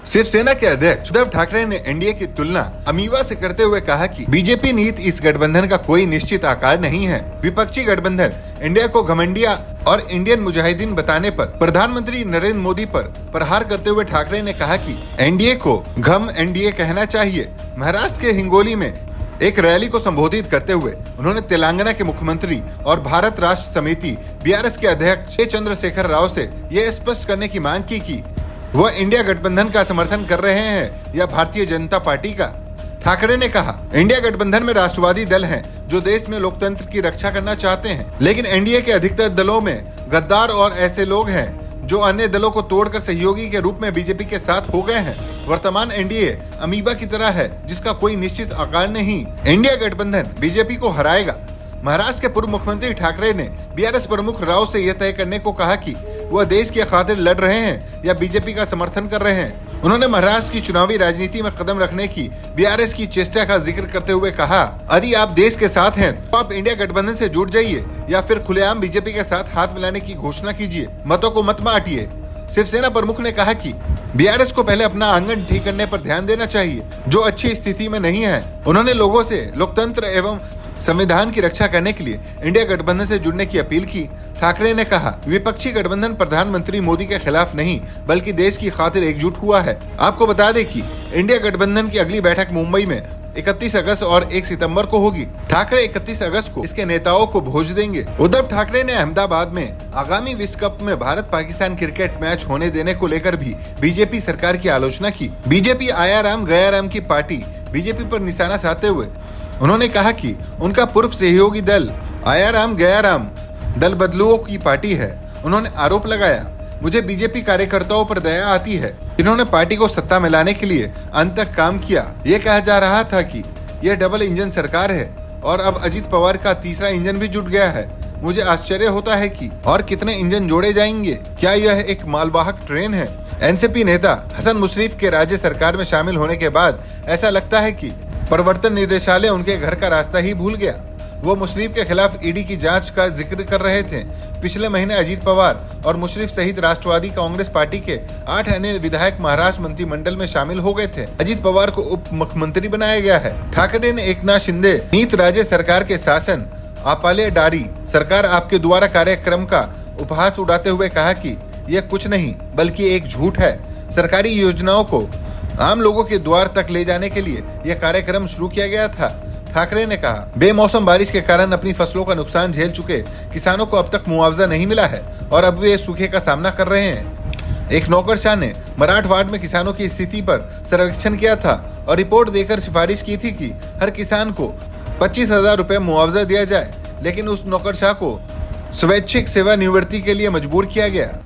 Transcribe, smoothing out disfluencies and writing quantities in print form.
शिवसेना के अध्यक्ष उद्धव ठाकरे ने एनडीए की तुलना अमीवा से करते हुए कहा कि बीजेपी नीति इस गठबंधन का कोई निश्चित आकार नहीं है। विपक्षी गठबंधन इंडिया को घमंडिया और इंडियन मुजाहिदीन बताने पर प्रधानमंत्री नरेंद्र मोदी पर प्रहार करते हुए ठाकरे ने कहा कि एनडीए को घम एनडीए कहना चाहिए। महाराष्ट्र के हिंगोली में एक रैली को संबोधित करते हुए उन्होंने तेलंगाना के मुख्यमंत्री और भारत राष्ट्र समिति बीआरएस के अध्यक्ष चंद्रशेखर राव से यह स्पष्ट करने की मांग की कि वह इंडिया गठबंधन का समर्थन कर रहे हैं या भारतीय जनता पार्टी का। ठाकरे ने कहा, इंडिया गठबंधन में राष्ट्रवादी दल हैं जो देश में लोकतंत्र की रक्षा करना चाहते हैं, लेकिन एनडीए के अधिकतर दलों में गद्दार और ऐसे लोग हैं जो अन्य दलों को तोड़कर सहयोगी के रूप में बीजेपी के साथ हो गए हैं। वर्तमान एनडीए अमीबा की तरह है जिसका कोई निश्चित आकार नहीं। इंडिया गठबंधन बीजेपी को हराएगा। महाराष्ट्र के पूर्व मुख्यमंत्री ठाकरे ने बीआरएस प्रमुख राव से यह तय करने को कहा कि वह देश की खातिर लड़ रहे हैं या बीजेपी का समर्थन कर रहे हैं। उन्होंने महाराष्ट्र की चुनावी राजनीति में कदम रखने की बीआरएस की चेष्टा का जिक्र करते हुए कहा, यदि आप देश के साथ हैं तो आप इंडिया गठबंधन से जुड़ जाइए या फिर खुलेआम बीजेपी के साथ हाथ मिलाने की घोषणा कीजिए, मतों को मत बांटिए। शिवसेना प्रमुख ने कहा कि बीआरएस को पहले अपना आंगन ठीक करने पर ध्यान देना चाहिए जो अच्छी स्थिति में नहीं है। उन्होंने लोगों से लोकतंत्र एवं संविधान की रक्षा करने के लिए इंडिया गठबंधन से जुड़ने की अपील की। ठाकरे ने कहा, विपक्षी गठबंधन प्रधानमंत्री मोदी के खिलाफ नहीं बल्कि देश की खातिर एकजुट हुआ है। आपको बता दें कि इंडिया गठबंधन की अगली बैठक मुंबई में 31 अगस्त और 1 सितंबर को होगी। ठाकरे 31 अगस्त को इसके नेताओं को भोज देंगे। उद्धव ठाकरे ने अहमदाबाद में आगामी विश्व कप में भारत पाकिस्तान क्रिकेट मैच होने देने को लेकर भी बीजेपी सरकार की आलोचना की। बीजेपी आया राम गया राम की पार्टी बीजेपी पर निशाना साधते हुए उन्होंने कहा कि उनका पूर्व सहयोगी दल आया राम गया राम दल बदलुओं की पार्टी है। उन्होंने आरोप लगाया, मुझे बीजेपी कार्यकर्ताओं पर दया आती है जिन्होंने पार्टी को सत्ता में लाने के लिए अंत तक काम किया। ये कहा जा रहा था कि यह डबल इंजन सरकार है और अब अजित पवार का तीसरा इंजन भी जुट गया है। मुझे आश्चर्य होता है कि और कितने इंजन जोड़े जाएंगे, क्या यह एक मालवाहक ट्रेन है। एनसीपी नेता हसन मुशर्रफ के राज्य सरकार में शामिल होने के बाद ऐसा लगता है कि प्रवर्तन निदेशालय उनके घर का रास्ता ही भूल गया। वो मुशर्रफ के खिलाफ ईडी की जांच का जिक्र कर रहे थे। पिछले महीने अजित पवार और मुशर्रफ सहित राष्ट्रवादी कांग्रेस पार्टी के 8 अन्य विधायक महाराष्ट्र मंत्रिमंडल में शामिल हो गए थे। अजित पवार को उप मुख्यमंत्री बनाया गया है। ठाकरे ने एकनाथ शिंदे नीत राज्य सरकार के शासन आपाले डारी सरकार आपके द्वारा कार्यक्रम का उपहास उड़ाते हुए कहा कि यह कुछ नहीं बल्कि एक झूठ है। सरकारी योजनाओं को आम लोगों के द्वार तक ले जाने के लिए यह कार्यक्रम शुरू किया गया था। ठाकरे ने कहा, बेमौसम बारिश के कारण अपनी फसलों का नुकसान झेल चुके किसानों को अब तक मुआवजा नहीं मिला है और अब वे सूखे का सामना कर रहे हैं। एक नौकरशाह ने मराठवाड़ में किसानों की स्थिति पर सर्वेक्षण किया था और रिपोर्ट देकर सिफारिश की थी कि हर किसान को 25,000 रुपये मुआवजा दिया जाए, लेकिन उस नौकरशाह को स्वैच्छिक सेवानिवृत्ति के लिए मजबूर किया गया।